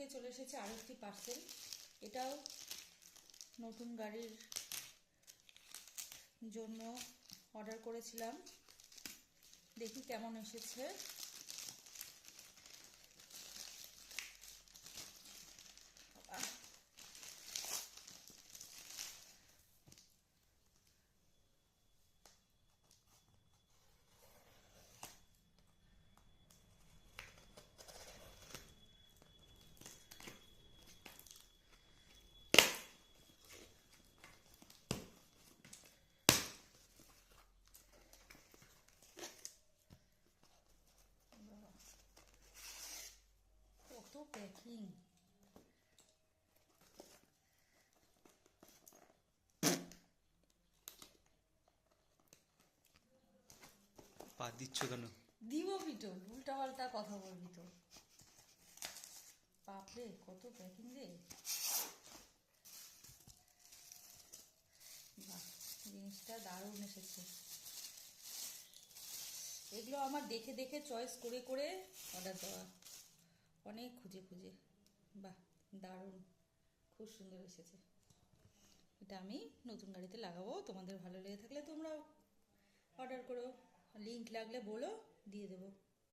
আজকে চলে এসেছে আরও একটি পার্সেল। এটাও নতুন গাড়ির জন্য অর্ডার করেছিলাম, দেখি কেমন এসেছে। কত প্যাকিং! পা দিচ্ছ কেন? দিব পিটো, উল্টা পাল্টা কথা বলবি তো। বাপরে কত প্যাকিং রে! বাহ, জিনিসটা দারুণ এসেছে। এগুলো আমার দেখে দেখে চয়েস করে করে অর্ডার দেওয়া, অনেক খুঁজে খুঁজে। বাহ, দারুণ, খুব সুন্দর এসেছে। এটা আমি নতুন গাড়িতে লাগাবো। তোমাদের ভালো লেগে থাকলে তোমরা অর্ডার করো, লিংক লাগলে বলো, দিয়ে দেবো।